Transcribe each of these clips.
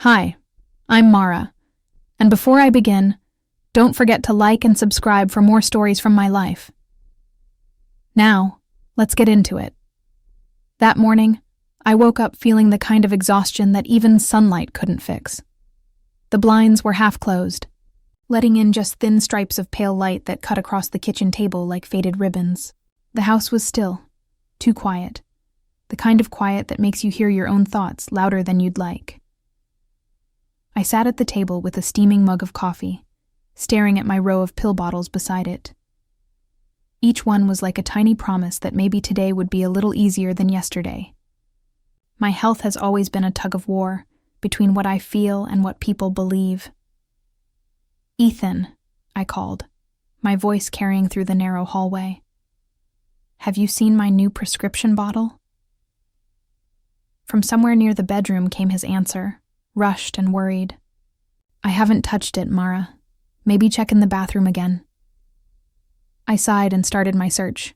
Hi, I'm Mara, and before I begin, don't forget to like and subscribe for more stories from my life. Now, let's get into it. That morning, I woke up feeling the kind of exhaustion that even sunlight couldn't fix. The blinds were half closed, letting in just thin stripes of pale light that cut across the kitchen table like faded ribbons. The house was still, too quiet, the kind of quiet that makes you hear your own thoughts louder than you'd like. I sat at the table with a steaming mug of coffee, staring at my row of pill bottles beside it. Each one was like a tiny promise that maybe today would be a little easier than yesterday. My health has always been a tug-of-war between what I feel and what people believe. "Ethan," I called, my voice carrying through the narrow hallway. "Have you seen my new prescription bottle?" From somewhere near the bedroom came his answer, rushed and worried. "I haven't touched it, Mara. Maybe check in the bathroom again." I sighed and started my search.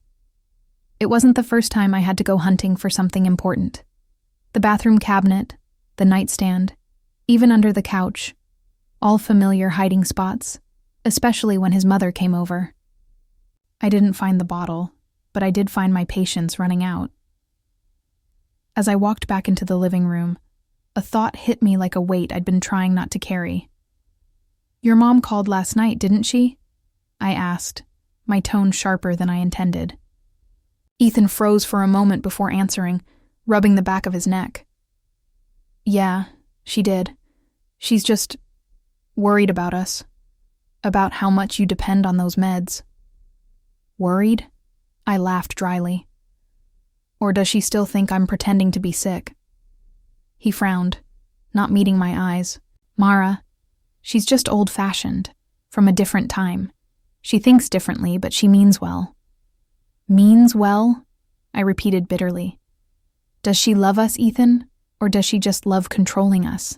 It wasn't the first time I had to go hunting for something important. The bathroom cabinet, the nightstand, even under the couch, all familiar hiding spots, especially when his mother came over. I didn't find the bottle, but I did find my patience running out. As I walked back into the living room, a thought hit me like a weight I'd been trying not to carry. "Your mom called last night, didn't she?" I asked, my tone sharper than I intended. Ethan froze for a moment before answering, rubbing the back of his neck. "Yeah, she did. She's just worried about us. About how much you depend on those meds." "Worried?" I laughed dryly. "Or does she still think I'm pretending to be sick?" He frowned, not meeting my eyes. "Mara, she's just old-fashioned, from a different time. She thinks differently, but she means well." "Means well?" I repeated bitterly. "Does she love us, Ethan, or does she just love controlling us?"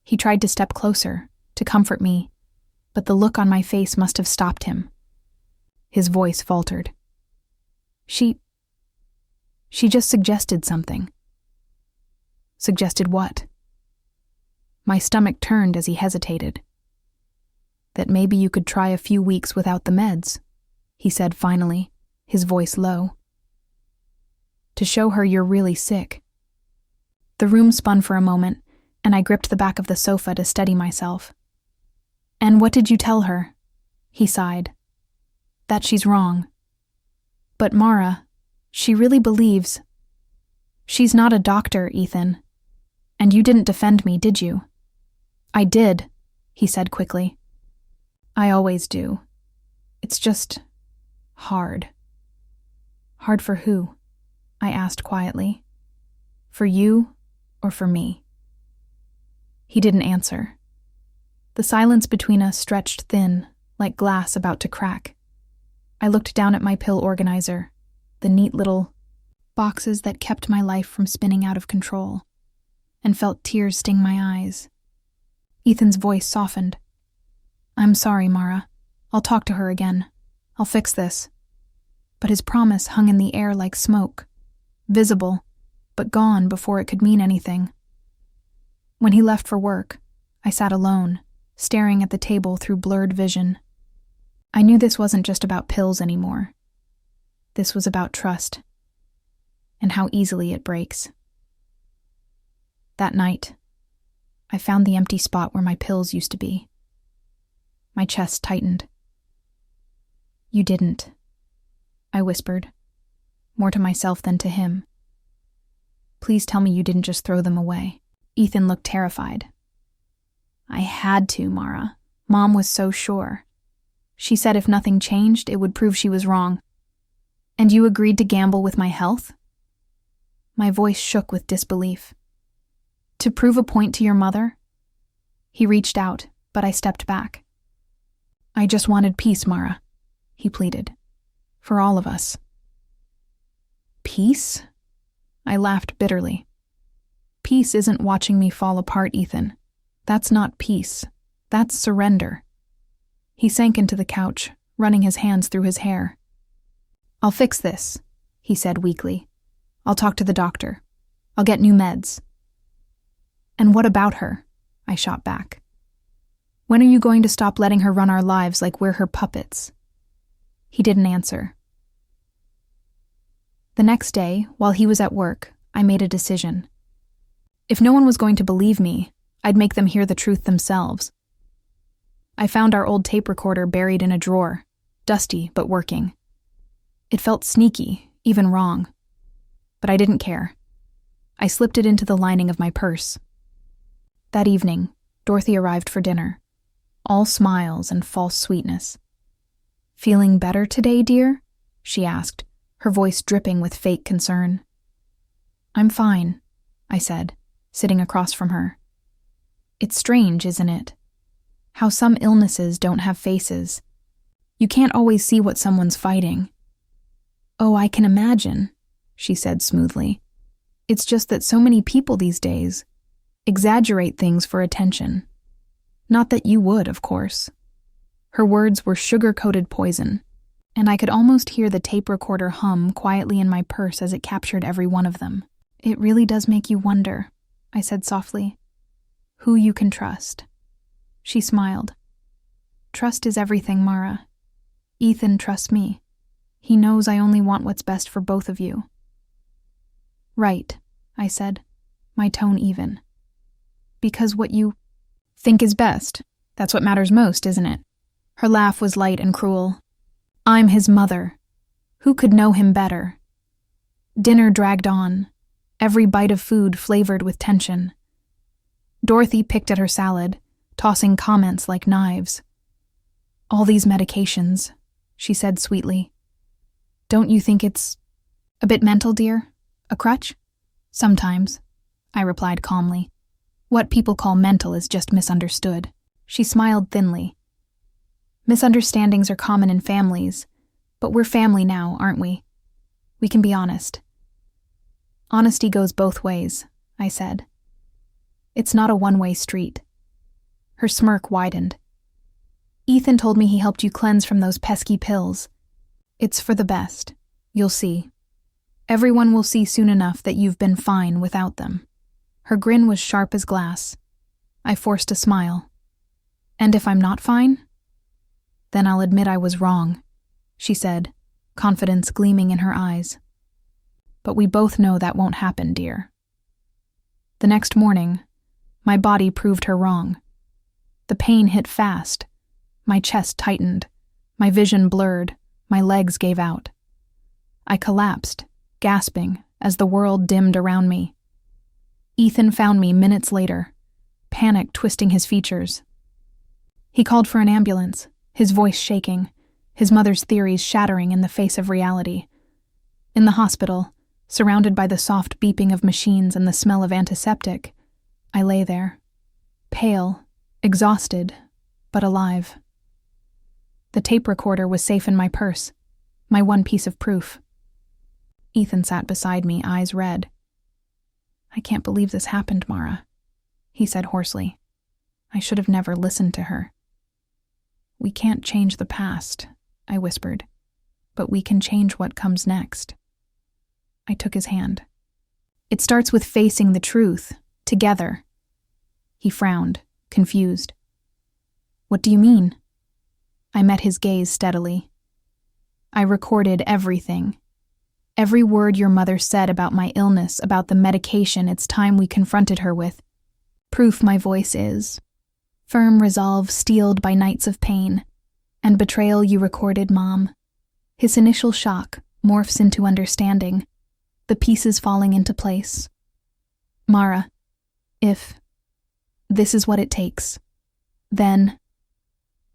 He tried to step closer, to comfort me, but the look on my face must have stopped him. His voice faltered. She just suggested something." "Suggested what?" My stomach turned as he hesitated. "That maybe you could try a few weeks without the meds," he said finally, his voice low. "To show her you're really sick." The room spun for a moment, and I gripped the back of the sofa to steady myself. "And what did you tell her?" He sighed. "That she's wrong." "But Mara, she really believes—" "She's not a doctor, Ethan. And you didn't defend me, did you?" "I did," he said quickly. "I always do. It's just hard." "Hard for who?" I asked quietly. "For you or for me?" He didn't answer. The silence between us stretched thin, like glass about to crack. I looked down at my pill organizer, the neat little boxes that kept my life from spinning out of control, and felt tears sting my eyes. Ethan's voice softened. "I'm sorry, Mara. I'll talk to her again. I'll fix this." But his promise hung in the air like smoke, visible, but gone before it could mean anything. When he left for work, I sat alone, staring at the table through blurred vision. I knew this wasn't just about pills anymore. This was about trust, and how easily it breaks. That night, I found the empty spot where my pills used to be. My chest tightened. "You didn't," I whispered, more to myself than to him. "Please tell me you didn't just throw them away." Ethan looked terrified. "I had to, Mara. Mom was so sure. She said if nothing changed, it would prove she was wrong." "And you agreed to gamble with my health?" My voice shook with disbelief. "To prove a point to your mother?" He reached out, but I stepped back. "I just wanted peace, Mara," he pleaded. "For all of us." "Peace?" I laughed bitterly. "Peace isn't watching me fall apart, Ethan. That's not peace. That's surrender." He sank into the couch, running his hands through his hair. "I'll fix this," he said weakly. "I'll talk to the doctor. I'll get new meds." And what about her? I shot back. When are you going to stop letting her run our lives like we're her puppets? He didn't answer. The next day, while he was at work, I made a decision. If no one was going to believe me, I'd make them hear the truth themselves. I found our old tape recorder buried in a drawer, dusty but working. It felt sneaky, even wrong. But I didn't care. I slipped it into the lining of my purse. That evening, Dorothy arrived for dinner, all smiles and false sweetness. "Feeling better today, dear?" she asked, her voice dripping with fake concern. "I'm fine," I said, sitting across from her. "It's strange, isn't it? How some illnesses don't have faces. You can't always see what someone's fighting." "Oh, I can imagine," she said smoothly. "It's just that so many people these days exaggerate things for attention. Not that you would, of course." Her words were sugar-coated poison, and I could almost hear the tape recorder hum quietly in my purse as it captured every one of them. "It really does make you wonder," I said softly, "who you can trust." She smiled. "Trust is everything, Mara. Ethan trusts me. He knows I only want what's best for both of you." "Right," I said, my tone even. "Because what you think is best, that's what matters most, isn't it?" Her laugh was light and cruel. "I'm his mother. Who could know him better?" Dinner dragged on, every bite of food flavored with tension. Dorothy picked at her salad, tossing comments like knives. "All these medications," she said sweetly. "Don't you think it's a bit mental, dear? A crutch?" "Sometimes," I replied calmly. "What people call mental is just misunderstood." She smiled thinly. "Misunderstandings are common in families, but we're family now, aren't we? We can be honest." "Honesty goes both ways," I said. "It's not a one-way street." Her smirk widened. "Ethan told me he helped you cleanse from those pesky pills. It's for the best. You'll see. Everyone will see soon enough that you've been fine without them." Her grin was sharp as glass. I forced a smile. "And if I'm not fine?" "Then I'll admit I was wrong," she said, confidence gleaming in her eyes. "But we both know that won't happen, dear." The next morning, my body proved her wrong. The pain hit fast. My chest tightened. My vision blurred. My legs gave out. I collapsed, gasping, as the world dimmed around me. Ethan found me minutes later, panic twisting his features. He called for an ambulance, his voice shaking, his mother's theories shattering in the face of reality. In the hospital, surrounded by the soft beeping of machines and the smell of antiseptic, I lay there, pale, exhausted, but alive. The tape recorder was safe in my purse, my one piece of proof. Ethan sat beside me, eyes red. "I can't believe this happened, Mara," he said hoarsely. "I should have never listened to her." "We can't change the past," I whispered, "but we can change what comes next." I took his hand. "It starts with facing the truth, together." He frowned, confused. "What do you mean?" I met his gaze steadily. "I recorded everything. Every word your mother said about my illness, about the medication it's time we confronted her with. Proof my voice is. Firm resolve steeled by nights of pain. And betrayal you recorded, Mom. His initial shock morphs into understanding, the pieces falling into place. Mara, if this is what it takes, then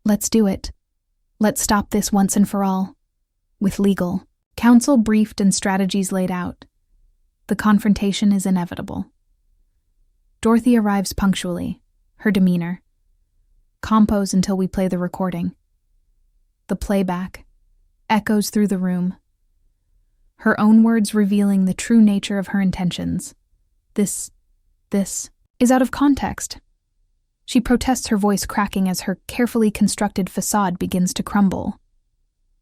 let's do it. Let's stop this once and for all. With legal counsel briefed and strategies laid out. The confrontation is inevitable. Dorothy arrives punctually, her demeanor. Compose until we play the recording. The playback echoes through the room. Her own words revealing the true nature of her intentions. This is out of context. She protests, her voice cracking as her carefully constructed facade begins to crumble.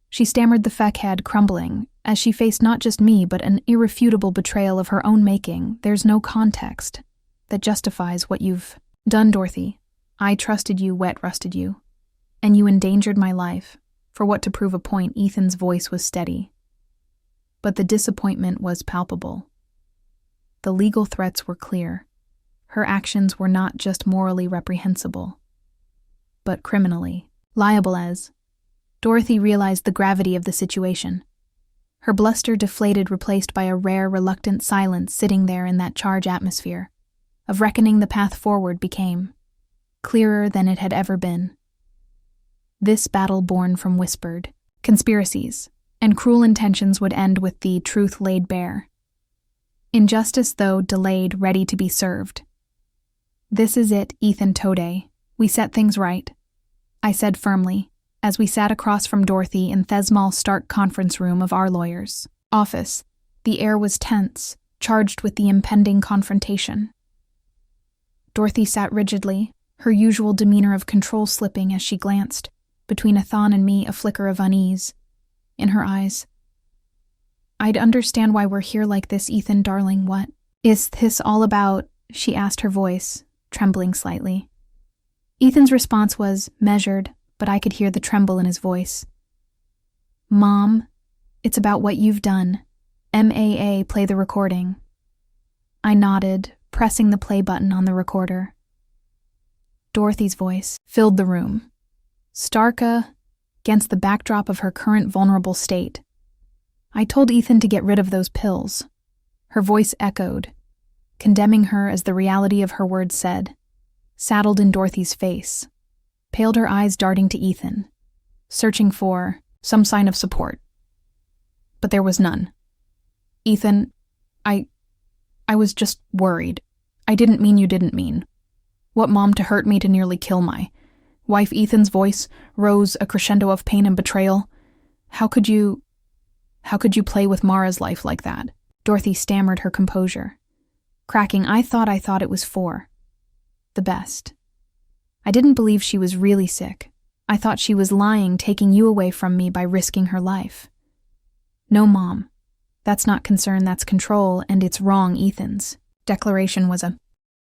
She stammered, the facade crumbling, as she faced not just me but an irrefutable betrayal of her own making. There's no context. that justifies what you've done, Dorothy. I trusted you, wet-rusted you, and you endangered my life. For what to prove a point, Ethan's voice was steady. But the disappointment was palpable. The legal threats were clear. Her actions were not just morally reprehensible, but criminally liable as. Dorothy realized the gravity of the situation. Her bluster deflated, replaced by a rare, reluctant silence sitting there in that charged atmosphere. Of reckoning, the path forward became clearer than it had ever been. This battle born from whispered conspiracies and cruel intentions would end with the truth laid bare. Injustice, though delayed, ready to be served. This is it, Ethan Tode. We set things right, I said firmly, as we sat across from Dorothy in Thesmal's stark conference room of our lawyer's office. The air was tense, charged with the impending confrontation. Dorothy sat rigidly, her usual demeanor of control slipping as she glanced, between Ethan and me, a flicker of unease in her eyes. I'd understand why we're here like this, Ethan, darling. What is this all about? She asked, her voice trembling slightly. Ethan's response was measured, but I could hear the tremble in his voice. Mom, it's about what you've done. MAA, play the recording. I nodded, pressing the play button on the recorder. Dorothy's voice filled the room, starker against the backdrop of her current vulnerable state. I told Ethan to get rid of those pills. Her voice echoed, condemning her as the reality of her words said, saddled in Dorothy's face, paled, her eyes darting to Ethan, searching for some sign of support. But there was none. Ethan, I was just worried. I didn't mean you didn't mean. What mom to hurt me, to nearly kill my wife? Ethan's voice rose, a crescendo of pain and betrayal. How could you play with Mara's life like that? Dorothy stammered, her composure cracking. I thought it was for the best. I didn't believe she was really sick. I thought she was lying, taking you away from me by risking her life. No, Mom. That's not concern, that's control, and it's wrong. Ethan's declaration was a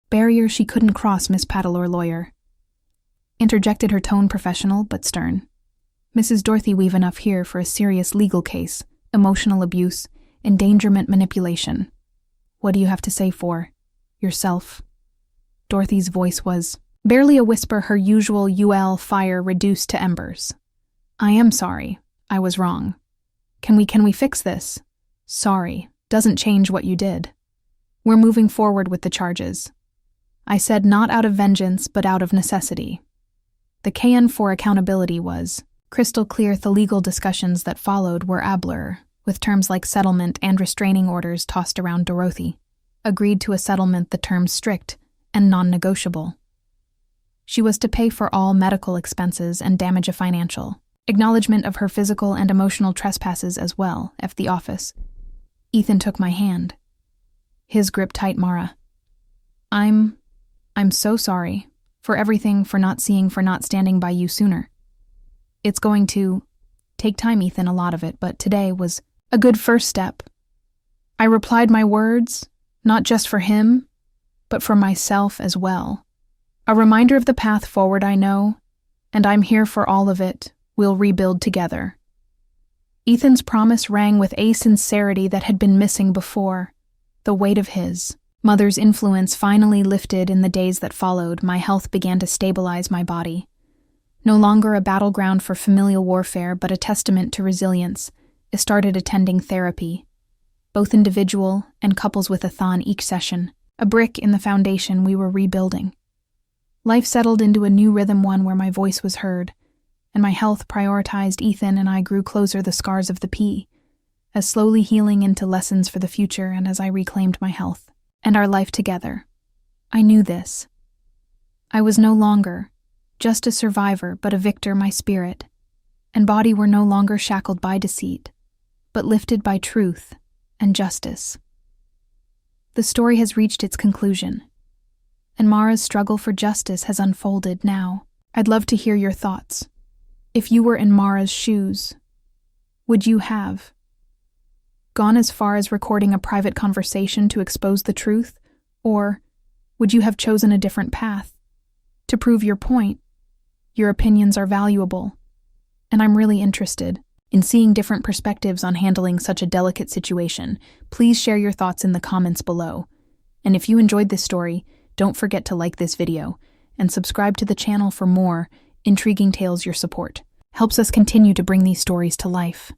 barrier she couldn't cross. Miss Paddler, lawyer, interjected, her tone professional but stern. Mrs. Dorothy, we've enough here for a serious legal case, emotional abuse, endangerment, manipulation. What do you have to say for yourself? Dorothy's voice was barely a whisper, her usual UL fire reduced to embers. I am sorry. I was wrong. Can we fix this? Sorry doesn't change what you did. We're moving forward with the charges. I said, not out of vengeance, but out of necessity. The KN for accountability was crystal clear. The legal discussions that followed were a blur, with terms like settlement and restraining orders tossed around. Dorothy agreed to a settlement, the terms strict and non-negotiable. She was to pay for all medical expenses and damage a financial acknowledgement of her physical and emotional trespasses as well. F the office. Ethan took my hand. His grip tight. Mara, I'm so sorry for everything, for not seeing, for not standing by you sooner. It's going to take time, Ethan, a lot of it, but today was a good first step. I replied, my words, not just for him, but for myself as well. A reminder of the path forward, I know, and I'm here for all of it. We'll rebuild together. Ethan's promise rang with a sincerity that had been missing before. The weight of his mother's influence finally lifted in the days that followed. My health began to stabilize my body. No longer a battleground for familial warfare, but a testament to resilience. I started attending therapy, both individual and couples with Ethan each session, a brick in the foundation we were rebuilding. Life settled into a new rhythm, one where my voice was heard, and my health prioritized. Ethan and I grew closer, the scars of the P, as slowly healing into lessons for the future, and as I reclaimed my health and our life together. I knew this. I was no longer just a survivor, but a victor. My spirit and body were no longer shackled by deceit, but lifted by truth and justice. The story has reached its conclusion, and Mara's struggle for justice has unfolded now. I'd love to hear your thoughts. If you were in Mara's shoes, would you have gone as far as recording a private conversation to expose the truth? Or Would you have chosen a different path? To prove your point, your opinions are valuable, and I'm really interested in seeing different perspectives on handling such a delicate situation. Please share your thoughts in the comments below. And if you enjoyed this story, don't forget to like this video and subscribe to the channel for more intriguing tales. Your support helps us continue to bring these stories to life.